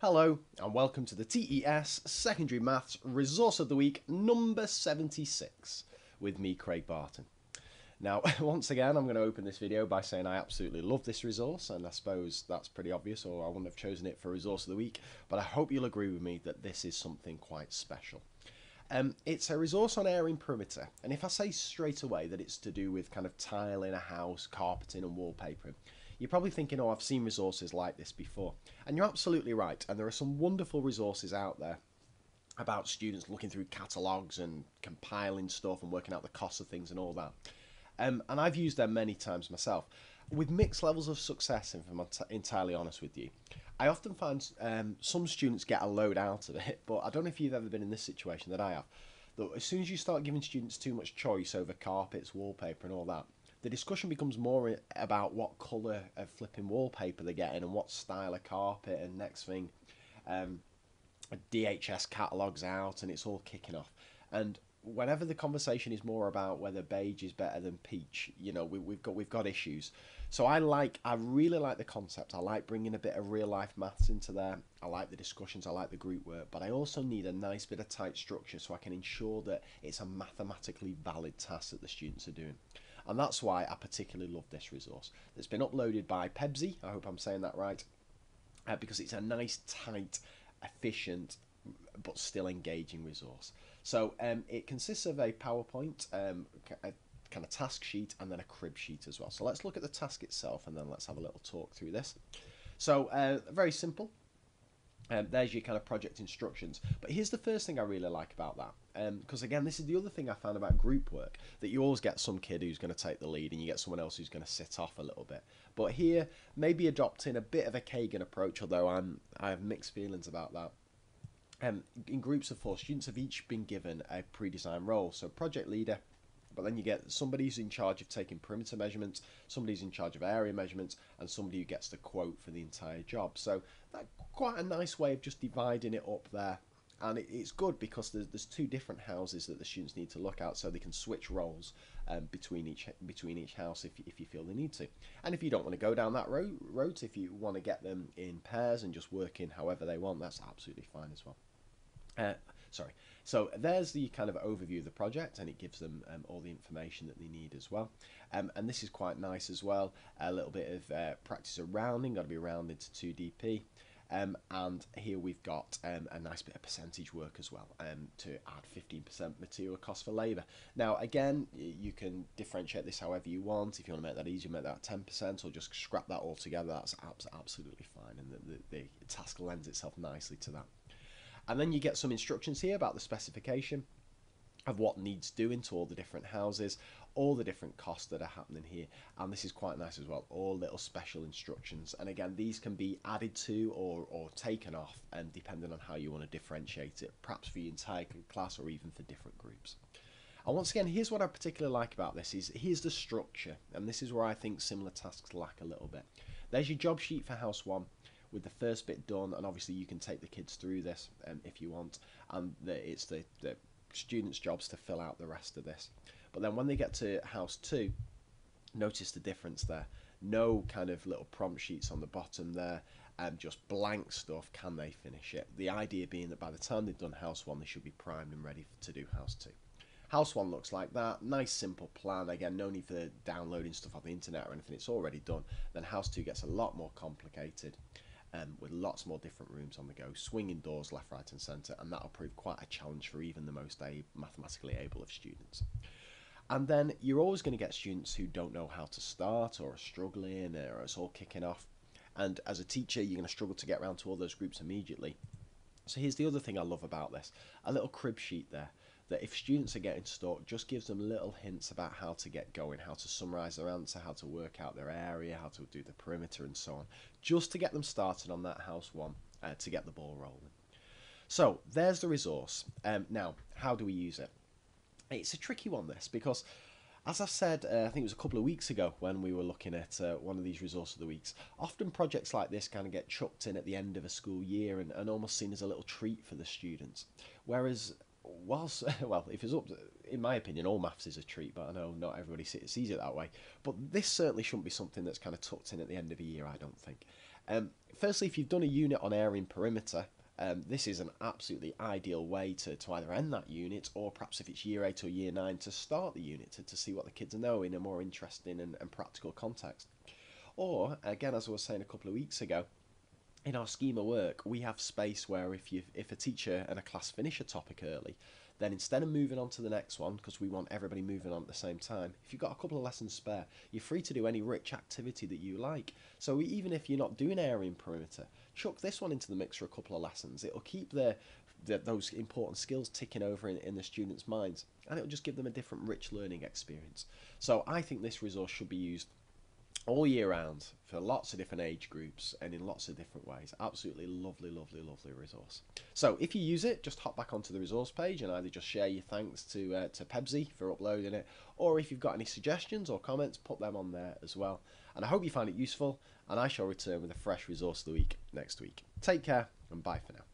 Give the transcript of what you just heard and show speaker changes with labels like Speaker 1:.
Speaker 1: Hello and welcome to the TES Secondary Maths Resource of the Week number 76 with me, Craig Barton. Now, once again, I'm going to open this video by saying I absolutely love this resource, and I suppose that's pretty obvious, or I wouldn't have chosen it for Resource of the Week, but I hope you'll agree with me that this is something quite special. It's a resource on airing perimeter, and if I say straight away that it's to do with kind of tiling a house, carpeting and wallpapering, you're probably thinking, oh, I've seen resources like this before. And you're absolutely right, and there are some wonderful resources out there about students looking through catalogues and compiling stuff and working out the costs of things and all that. And I've used them many times myself, with mixed levels of success, if I'm entirely honest with you. I often find some students get a load out of it, but I don't know if you've ever been in this situation that I have. That as soon as you start giving students too much choice over carpets, wallpaper and all that, the discussion becomes more about what colour of flipping wallpaper they're getting and what style of carpet, and next thing, DHS catalogues out and it's all kicking off. And whenever the conversation is more about whether beige is better than peach, you know, we've got issues. So I really like the concept. I like bringing a bit of real life maths into there. I like the discussions, I like the group work, but I also need a nice bit of tight structure so I can ensure that it's a mathematically valid task that the students are doing. And that's why I particularly love this resource. It's been uploaded by Pebsy, I hope I'm saying that right, because it's a nice, tight, efficient, but still engaging resource. So it consists of a PowerPoint, a kind of task sheet, and then a crib sheet as well. So let's look at the task itself, and then let's have a little talk through this. So very simple. There's your kind of project instructions. But here's the first thing I really like about that. Because again, this is the other thing I found about group work, that you always get some kid who's going to take the lead and you get someone else who's going to sit off a little bit. But here, maybe adopting a bit of a Kagan approach, although I have mixed feelings about that. In groups of 4, students have each been given a pre-designed role. So project leader, but then you get somebody who's in charge of taking perimeter measurements, somebody who's in charge of area measurements, and somebody who gets the quote for the entire job. So that's quite a nice way of just dividing it up there. And it's good because there's 2 different houses that the students need to look at, so they can switch roles between each house if you feel they need to. And if you don't want to go down that route, if you want to get them in pairs and just work in however they want, that's absolutely fine as well. So there's the kind of overview of the project, and it gives them all the information that they need as well. And this is quite nice as well. A little bit of practice of rounding, got to be rounded to 2dp. And here we've got a nice bit of percentage work as well, to add 15% material cost for labour. Now again, you can differentiate this however you want. If you want to make that easier, make that 10%, or just scrap that all together. That's absolutely fine, and the task lends itself nicely to that. And then you get some instructions here about the specification of what needs doing to all the different houses, all the different costs that are happening here. And this is quite nice as well, all little special instructions. And again, these can be added to or taken off, and depending on how you want to differentiate it, perhaps for your entire class or even for different groups. And once again, here's what I particularly like about this, is here's the structure. And this is where I think similar tasks lack a little bit. There's your job sheet for house 1. With the first bit done, and obviously you can take the kids through this if you want, and it's the students' jobs to fill out the rest of this. But then when they get to house 2, notice the difference there. No kind of little prompt sheets on the bottom there, and just blank stuff. Can they finish it? The idea being that by the time they've done house 1, they should be primed and ready to do house 2. House 1 looks like that. Nice simple plan. Again, no need for downloading stuff off the internet or anything. It's already done. Then house 2 gets a lot more complicated, with lots more different rooms on the go, swinging doors left, right and centre, and that'll prove quite a challenge for even the most mathematically able of students. And then you're always going to get students who don't know how to start, or are struggling, or it's all kicking off. And as a teacher, you're going to struggle to get around to all those groups immediately. So here's the other thing I love about this, a little crib sheet there, that if students are getting stuck, just gives them little hints about how to get going, how to summarise their answer, how to work out their area, how to do the perimeter and so on, just to get them started on that house 1, to get the ball rolling. So there's the resource. Now, how do we use it? It's a tricky one, this, because as I've said, I think it was a couple of weeks ago when we were looking at one of these resource of the weeks, often projects like this kind of get chucked in at the end of a school year and almost seen as a little treat for the students. Whereas, whilst, well, if it's up to, in my opinion, all maths is a treat, but I know not everybody sees it that way. But this certainly shouldn't be something that's kind of tucked in at the end of a year, I don't think. Firstly, if you've done a unit on area and perimeter, this is an absolutely ideal way to either end that unit, or perhaps if it's year 8 or year 9, to start the unit to see what the kids know in a more interesting and practical context. Or, again, as I was saying a couple of weeks ago, in our schema work, we have space where if a teacher and a class finish a topic early, then instead of moving on to the next one, because we want everybody moving on at the same time, if you've got a couple of lessons spare, you're free to do any rich activity that you like. So even if you're not doing area and perimeter, chuck this one into the mix for a couple of lessons. It'll keep those important skills ticking over in the students' minds, and it'll just give them a different rich learning experience. So I think this resource should be used all year round for lots of different age groups and in lots of different ways. Absolutely lovely, lovely, lovely resource. So if you use it, just hop back onto the resource page and either just share your thanks to Pebsy for uploading it, or if you've got any suggestions or comments, put them on there as well. And I hope you find it useful, and I shall return with a fresh resource of the week next week. Take care, and bye for now.